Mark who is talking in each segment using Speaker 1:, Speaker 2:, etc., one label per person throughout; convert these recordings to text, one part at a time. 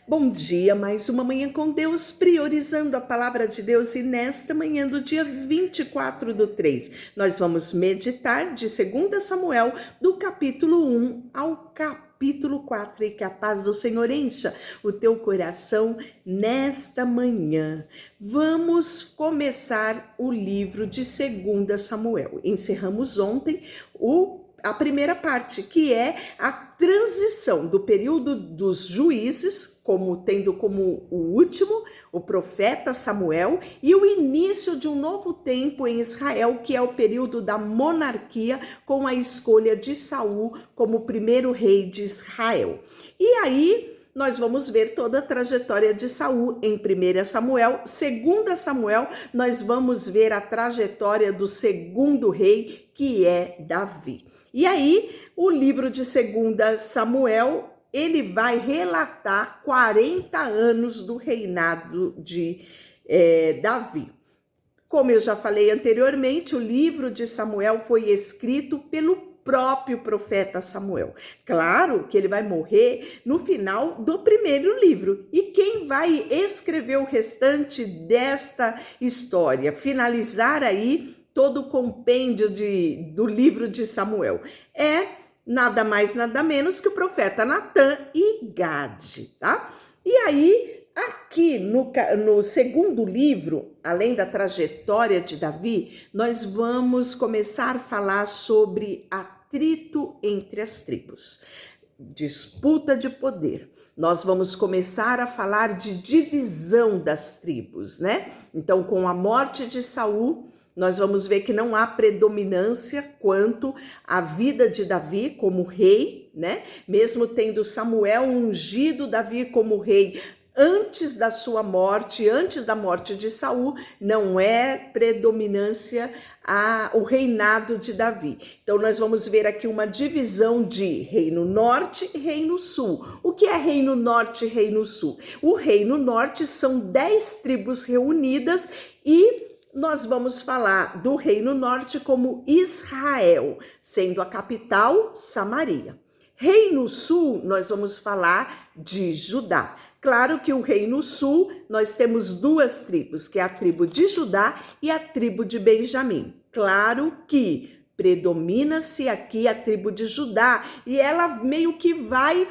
Speaker 1: Bom dia, mais uma manhã com Deus, priorizando a palavra de Deus, e nesta manhã do dia 24/3, nós vamos meditar de 2 Samuel, do capítulo 1 ao capítulo 4, e que a paz do Senhor encha o teu coração nesta manhã. Vamos começar o livro de 2 Samuel. Encerramos ontem a primeira parte, que é a transição do período dos juízes, tendo como o último o profeta Samuel, e o início de um novo tempo em Israel, que é o período da monarquia, com a escolha de Saul como primeiro rei de Israel. E aí nós vamos ver toda a trajetória de Saul em 1 Samuel. 2 Samuel, nós vamos ver a trajetória do segundo rei, que é Davi. E aí, o livro de 2 Samuel, ele vai relatar 40 anos do reinado de Davi. Como eu já falei anteriormente, o livro de Samuel foi escrito pelo próprio profeta Samuel. Claro que ele vai morrer no final do primeiro livro. E quem vai escrever o restante desta história, finalizar aí todo o compêndio do livro de Samuel, é nada mais, nada menos que o profeta Natã e Gade, tá? E aí, aqui no segundo livro, além da trajetória de Davi, nós vamos começar a falar sobre atrito entre as tribos, disputa de poder. Nós vamos começar a falar de divisão das tribos, né? Então, com a morte de Saul, nós vamos ver que não há predominância quanto à vida de Davi como rei, né? Mesmo tendo Samuel ungido Davi como rei antes da sua morte, antes da morte de Saul, não é predominância o reinado de Davi. Então nós vamos ver aqui uma divisão de reino norte e reino sul. O que é reino norte e reino sul? O reino norte são 10 tribos reunidas, e nós vamos falar do reino norte como Israel, sendo a capital Samaria. Reino sul, nós vamos falar de Judá. Claro que o reino sul, nós temos 2 tribos, que é a tribo de Judá e a tribo de Benjamim. Claro que predomina-se aqui a tribo de Judá, e ela meio que vai...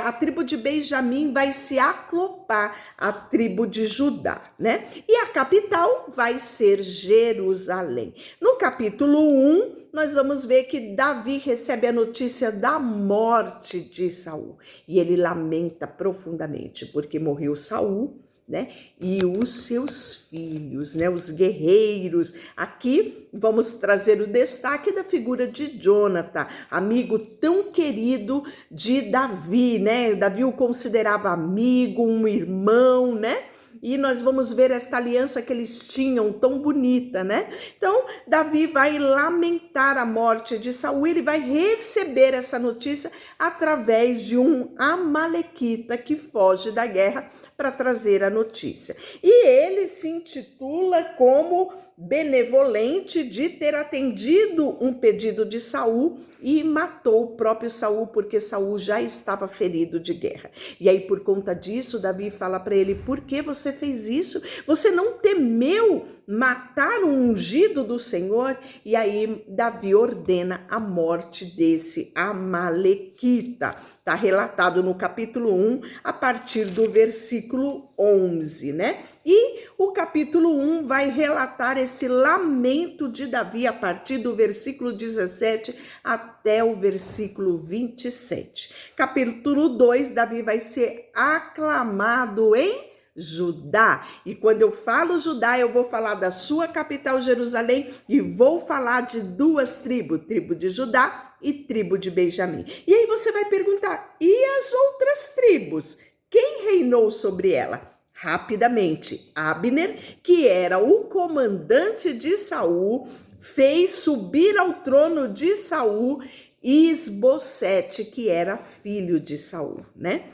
Speaker 1: a tribo de Benjamim vai se acoplar à tribo de Judá, né? E a capital vai ser Jerusalém. No capítulo 1, nós vamos ver que Davi recebe a notícia da morte de Saul. E ele lamenta profundamente, porque morreu Saul, né? E os seus filhos, né? Os guerreiros. Aqui vamos trazer o destaque da figura de Jonathan, amigo tão querido de Davi, né? Davi o considerava amigo, um irmão, né? E nós vamos ver esta aliança que eles tinham tão bonita, né? Então, Davi vai lamentar a morte de Saul, ele vai receber essa notícia através de um amalequita que foge da guerra para trazer a notícia. E ele se intitula como benevolente de ter atendido um pedido de Saul e matou o próprio Saul, porque Saul já estava ferido de guerra. E aí, por conta disso, Davi fala para ele: por que você fez isso? Você não temeu matar o ungido do Senhor? E aí Davi ordena a morte desse amalequita. Está relatado no capítulo 1, a partir do versículo 11, né? E o capítulo 1 vai relatar esse lamento de Davi a partir do versículo 17 até o versículo 27. Capítulo 2, Davi vai ser aclamado em Judá. E quando eu falo Judá, eu vou falar da sua capital Jerusalém, e vou falar de 2 tribos, tribo de Judá e tribo de Benjamim. E aí você vai perguntar: e as outras tribos? Quem reinou sobre ela? Rapidamente, Abner, que era o comandante de Saul, fez subir ao trono de Saul Isbosete, que era filho de Saul, né?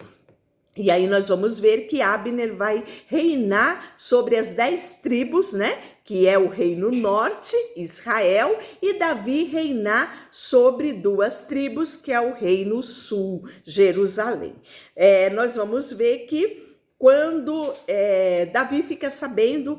Speaker 1: E aí nós vamos ver que Abner vai reinar sobre as 10 tribos, né? Que é o reino norte, Israel, e Davi reinar sobre 2 tribos, que é o reino sul, Jerusalém. Nós vamos ver que quando Davi fica sabendo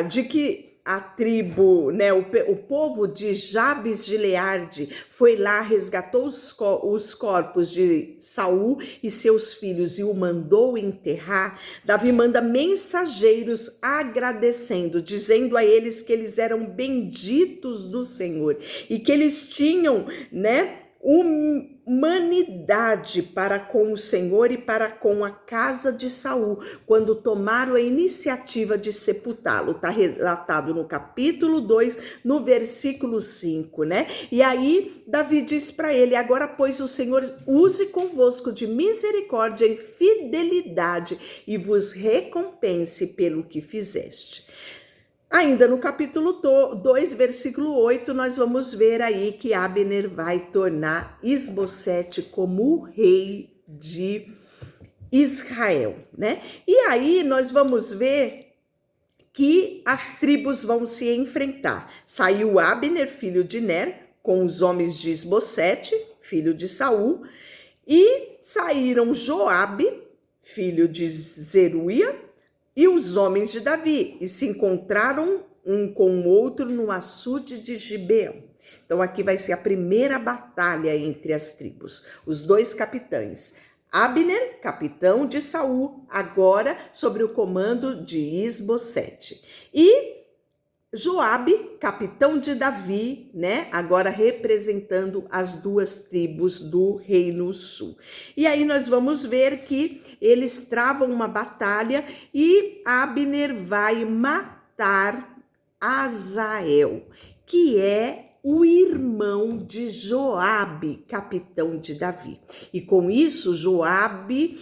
Speaker 1: de que a tribo, né, o povo de Jabes de Gileade foi lá, resgatou os corpos de Saul e seus filhos e o mandou enterrar, Davi manda mensageiros agradecendo, dizendo a eles que eles eram benditos do Senhor e que eles tinham, né, humanidade para com o Senhor e para com a casa de Saul, quando tomaram a iniciativa de sepultá-lo. Está relatado no capítulo 2, no versículo 5, né? E aí Davi diz para ele: agora, pois, o Senhor use convosco de misericórdia e fidelidade e vos recompense pelo que fizeste. Ainda no capítulo 2, versículo 8, nós vamos ver aí que Abner vai tornar Isbosete como o rei de Israel, né? E aí nós vamos ver que as tribos vão se enfrentar. Saiu Abner, filho de Ner, com os homens de Isbosete, filho de Saul, e saíram Joabe, filho de Zeruia, e os homens de Davi, e se encontraram um com o outro no açude de Gibeão. Então aqui vai ser a primeira batalha entre as tribos. Os 2 capitães, Abner, capitão de Saul, agora sobre o comando de Isbosete, e Joabe, capitão de Davi, né? Agora representando as 2 tribos do Reino Sul. E aí nós vamos ver que eles travam uma batalha e Abner vai matar Asael, que é o irmão de Joabe, capitão de Davi. E com isso, Joabe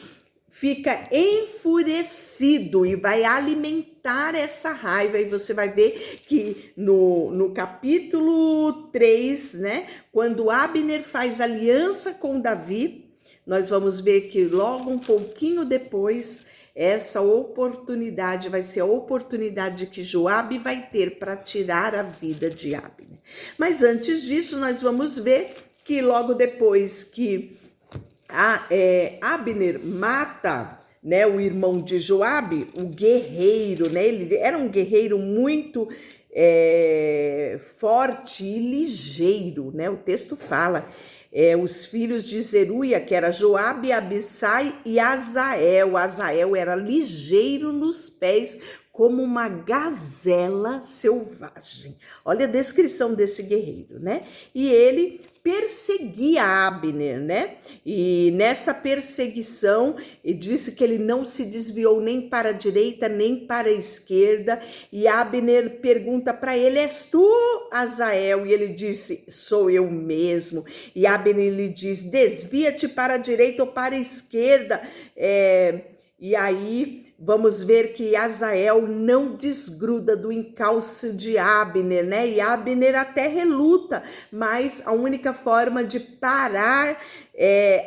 Speaker 1: fica enfurecido e vai alimentar essa raiva, e você vai ver que no capítulo 3, né, quando Abner faz aliança com Davi, nós vamos ver que logo um pouquinho depois, essa oportunidade vai ser a oportunidade que Joabe vai ter para tirar a vida de Abner. Mas antes disso, nós vamos ver que logo depois que Abner mata, né, o irmão de Joabe, o guerreiro, né, ele era um guerreiro muito forte e ligeiro, né, o texto fala, os filhos de Zeruia, que era Joabe, Abissai e Azael. Azael era ligeiro nos pés, como uma gazela selvagem. Olha a descrição desse guerreiro, né? E ele perseguia Abner, né? E nessa perseguição, ele disse que ele não se desviou nem para a direita, nem para a esquerda. E Abner pergunta para ele: és tu, Azael? E ele disse: sou eu mesmo. E Abner lhe diz: desvia-te para a direita ou para a esquerda. E aí vamos ver que Azael não desgruda do encalço de Abner, né? E Abner até reluta, mas a única forma de parar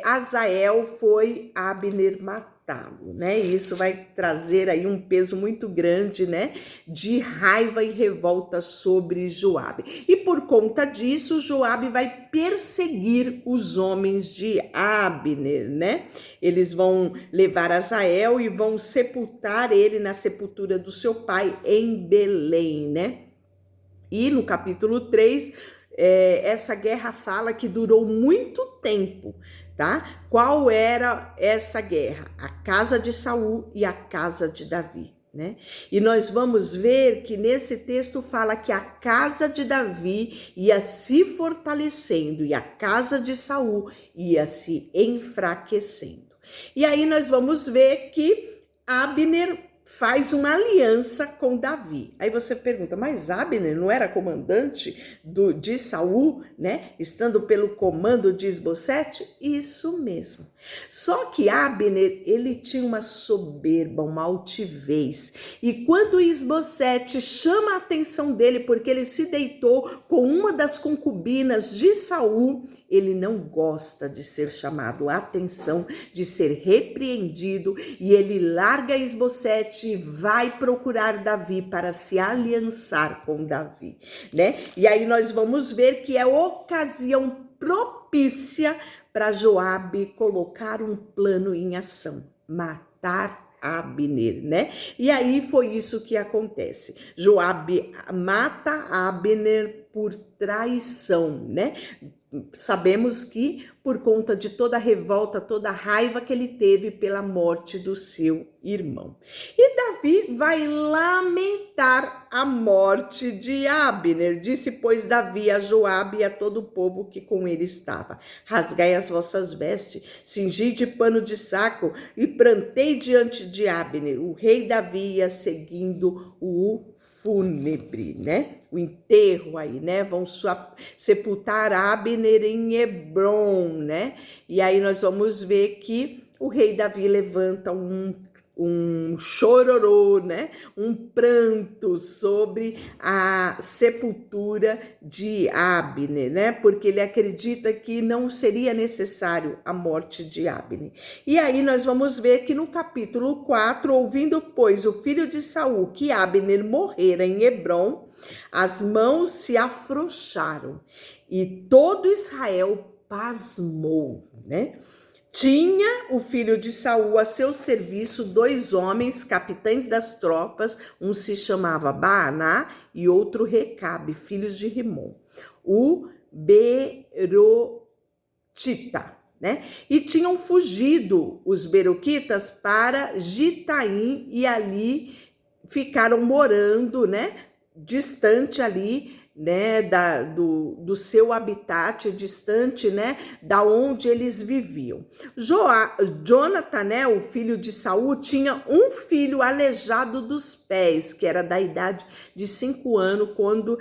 Speaker 1: Azael foi Abner matá-lo, né? E isso vai trazer aí um peso muito grande, né? De raiva e revolta sobre Joabe. E por conta disso, Joabe vai perseguir os homens de Abner, né? Eles vão levar Azael e vão sepultar ele na sepultura do seu pai em Belém, né? E no capítulo 3, essa guerra fala que durou muito tempo, tá? Qual era essa guerra? A casa de Saul e a casa de Davi, né? E nós vamos ver que nesse texto fala que a casa de Davi ia se fortalecendo e a casa de Saul ia se enfraquecendo. E aí nós vamos ver que Abner faz uma aliança com Davi. Aí você pergunta, mas Abner não era comandante de Saul, né? Estando pelo comando de Isbosete? Isso mesmo. Só que Abner, ele tinha uma soberba, uma altivez. E quando Isbosete chama a atenção dele porque ele se deitou com uma das concubinas de Saul, ele não gosta de ser chamado a atenção, de ser repreendido, e ele larga Isbosete e vai procurar Davi para se aliançar com Davi, né? E aí nós vamos ver que é ocasião propícia para Joabe colocar um plano em ação, matar Abner, né? E aí foi isso que acontece. Joabe mata Abner por traição, né? Sabemos que por conta de toda a revolta, toda a raiva que ele teve pela morte do seu irmão. E Davi vai lamentar a morte de Abner. Disse, pois, Davi a Joabe e a todo o povo que com ele estava: rasgai as vossas vestes, cingi de pano de saco e plantei diante de Abner. O rei Davi ia seguindo o fúnebre, né? O enterro aí, né? Vão sepultar Abner em Hebrom, né? E aí nós vamos ver que o rei Davi levanta um chororô, né? Um pranto sobre a sepultura de Abner, né? Porque ele acredita que não seria necessário a morte de Abner. E aí nós vamos ver que no capítulo 4, ouvindo, pois, o filho de Saul que Abner morrera em Hebrom, as mãos se afrouxaram e todo Israel pasmou, né? Tinha o filho de Saul a seu serviço 2 homens, capitães das tropas, um se chamava Baaná e outro Recabe, filhos de Rimom, o Berotita, né? E tinham fugido os beroquitas para Gitaim e ali ficaram morando, né? Distante ali, né, do seu habitat, distante, né, da onde eles viviam. Jonathan, né, o filho de Saul, tinha um filho aleijado dos pés, que era da idade de 5 anos, quando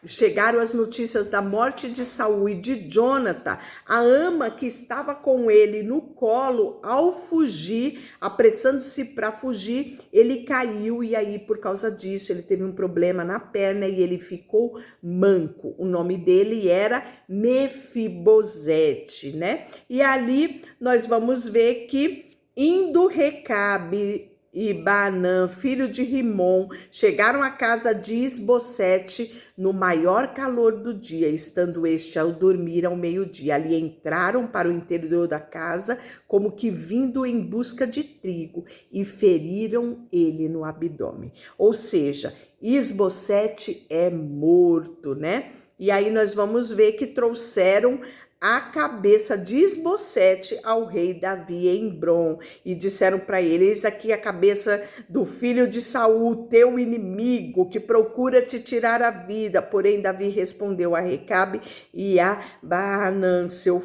Speaker 1: chegaram as notícias da morte de Saul e de Jonathan. A ama que estava com ele no colo, ao fugir, apressando-se para fugir, ele caiu e aí por causa disso ele teve um problema na perna e ele ficou manco. O nome dele era Mefibosete, né? E ali nós vamos ver que indo Recabe e Baanã, filho de Rimom, chegaram à casa de Isbosete no maior calor do dia, estando este ao dormir ao meio-dia. Ali entraram para o interior da casa, como que vindo em busca de trigo, e feriram ele no abdômen. Ou seja, Isbosete é morto, né? E aí nós vamos ver que trouxeram a cabeça de Isbosete ao rei Davi em Hebrom e disseram para ele: eis aqui a cabeça do filho de Saul, teu inimigo, que procura te tirar a vida. Porém Davi respondeu a Recabe e a Baanã, seu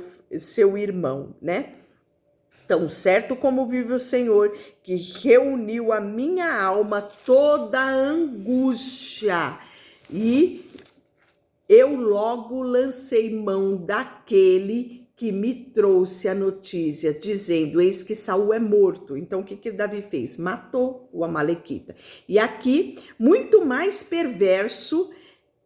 Speaker 1: irmão, né? Tão certo como vive o Senhor, que reuniu a minha alma toda a angústia, e eu logo lancei mão daquele que me trouxe a notícia, dizendo: eis que Saul é morto. Então o que Davi fez? Matou o amalequita. E aqui, muito mais perverso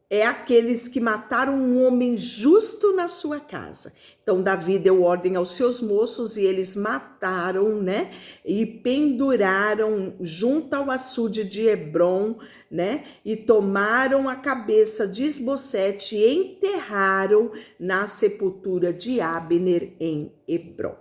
Speaker 1: é aqueles que mataram um homem justo na sua casa. Então Davi deu ordem aos seus moços e eles mataram, né? E penduraram junto ao açude de Hebrom, né? E tomaram a cabeça de Isbosete e enterraram na sepultura de Abner em Hebrom.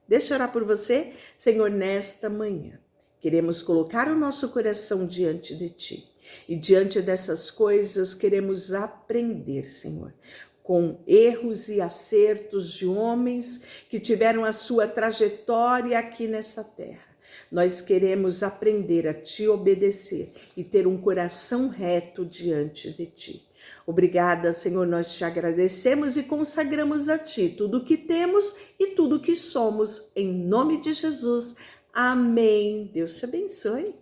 Speaker 1: Deixa eu orar por você, Senhor, nesta manhã. Queremos colocar o nosso coração diante de Ti. E diante dessas coisas queremos aprender, Senhor, com erros e acertos de homens que tiveram a sua trajetória aqui nessa terra. Nós queremos aprender a Te obedecer e ter um coração reto diante de Ti. Obrigada, Senhor, nós Te agradecemos e consagramos a Ti tudo o que temos e tudo o que somos, em nome de Jesus. Amém. Deus te abençoe.